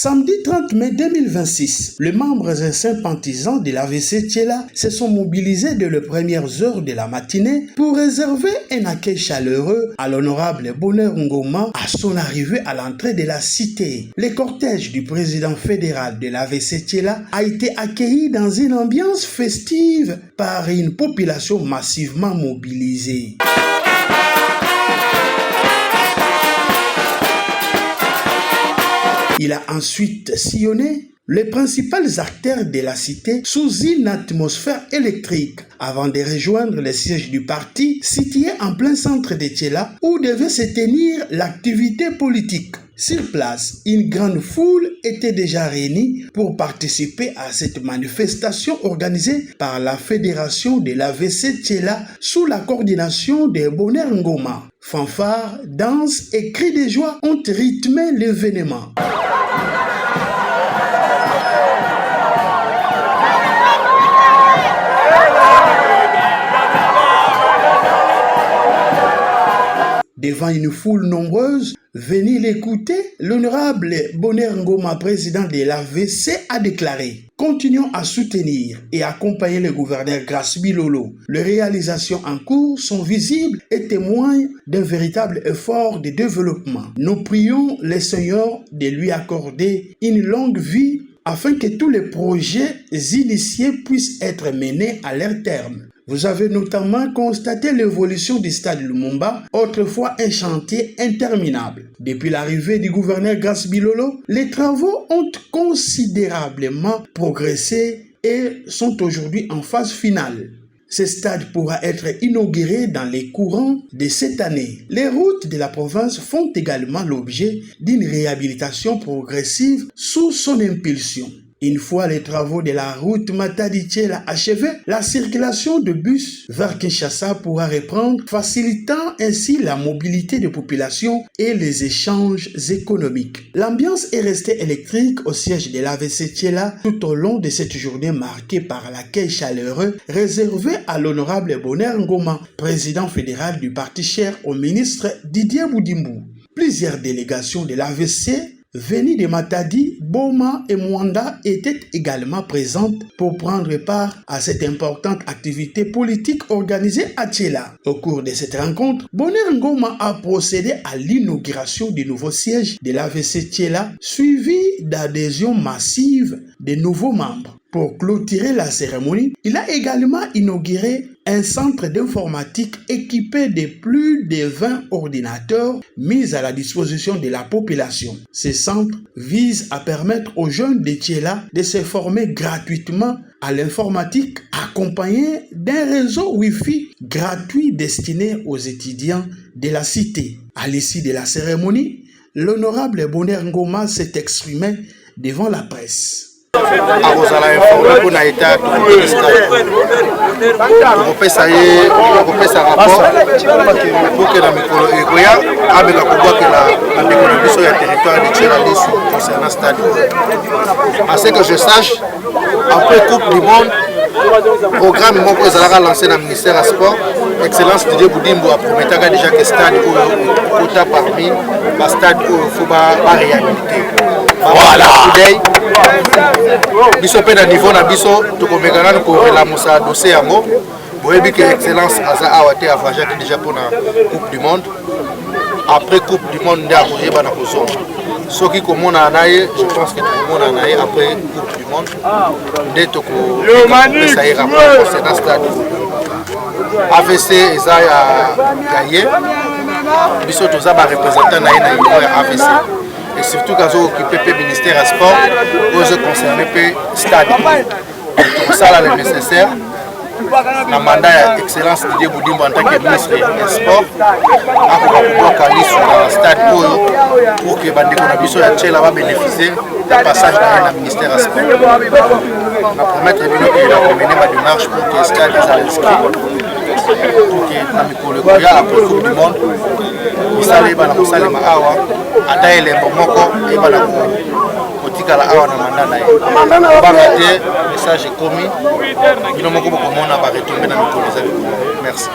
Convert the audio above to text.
Samedi 30 mai 2026, les membres et sympathisants de l'AVC Thiela se sont mobilisés dès les premières heures de la matinée pour réserver un accueil chaleureux à l'honorable Bonheur Ngoma à son arrivée à l'entrée de la cité. Le cortège du président fédéral de l'AVC Thiela a été accueilli dans une ambiance festive par une population massivement mobilisée. Il a ensuite sillonné les principales artères de la cité sous une atmosphère électrique avant de rejoindre le siège du parti situé en plein centre de Thiela où devait se tenir l'activité politique. Sur place, une grande foule était déjà réunie pour participer à cette manifestation organisée par la fédération de l'AVC Thiela sous la coordination de Bonheur Ngoma. Fanfares, danses et cris de joie ont rythmé l'événement. Devant une foule nombreuse, venue l'écouter, l'honorable Bonheur Ngoma, président de l'AVC, a déclaré « Continuons à soutenir et accompagner le gouverneur Grace Bilolo. Les réalisations en cours sont visibles et témoignent d'un véritable effort de développement. Nous prions le Seigneur de lui accorder une longue vie afin que tous les projets initiés puissent être menés à leur terme. » Vous avez notamment constaté l'évolution du stade Lumumba, autrefois un chantier interminable. Depuis l'arrivée du gouverneur Grace Bilolo, les travaux ont considérablement progressé et sont aujourd'hui en phase finale. Ce stade pourra être inauguré dans les courants de cette année. Les routes de la province font également l'objet d'une réhabilitation progressive sous son impulsion. Une fois les travaux de la route Matadi-Thiela achevés, la circulation de bus vers Kinshasa pourra reprendre, facilitant ainsi la mobilité des populations et les échanges économiques. L'ambiance est restée électrique au siège de l'AVC Thiela tout au long de cette journée marquée par l'accueil chaleureux réservé à l'honorable Bonheur Ngoma, président fédéral du parti cher au ministre Didier Boudimbu. Plusieurs délégations de l'AVC venues de Matadi, Boma et Mwanda étaient également présentes pour prendre part à cette importante activité politique organisée à Thiela. Au cours de cette rencontre, Bonheur Ngoma a procédé à l'inauguration du nouveau siège de l'AVC Thiela, suivi d'adhésions massives de nouveaux membres. Pour clôturer la cérémonie, il a également inauguré un centre d'informatique équipé de plus de 20 ordinateurs mis à la disposition de la population. Ce centre vise à permettre aux jeunes de Thiela de se former gratuitement à l'informatique, accompagné d'un réseau Wi-Fi gratuit destiné aux étudiants de la cité. À l'issue de la cérémonie, l'honorable Bonheur Ngoma s'est exprimé devant la presse. Akozala informé pour na état kopesa ye kopesa rapport pour que na mikolo ekoya abeka kobwakela na mikolo biso ya territoire de Thiela Lisu concernant stade. À ce que je sache, après Coupe du Monde, programme moko ezalaka lancé na ministère ya sport, excellence Didier Boudimbu a prometaka déjà que stade kota parmi ba stade faut ba réhabiliter. Voilà. Biso pe na niveau na biso tokomeka nanu korelamusa dossier yango boyebi que excellence aza awa te avajaki déjà pour la Coupe du Monde. Après Coupe du Monde nde akoyeba na kozonga soki komona na ye, je pense que tokomona na ye après Coupe du Monde nde tokopesa ye rapport concernant stade. AVC eza ya ye biso toza ba représentant na ye na niveau ya AVC. Et surtout quand on occupe le ministère des Sports, on est concerné le stade. Tout ça là, le nécessaire. Le mandat d'excellence Didier Boudimbu en tant que ministre des Sports a pouvoir sur le stade pour que les Bandeko va bénéficier du passage dans le ministère des Sports. On va promettre qu'il va mener ma démarche pour que le stade soit inscrit. Pour que la après la Coupe du Monde, misala ba na musala maawa ata elembo moko eba na kotika la awa na mandana ye ba mete message komi bino moko bokomona ba retomber na mikolo za. Merci.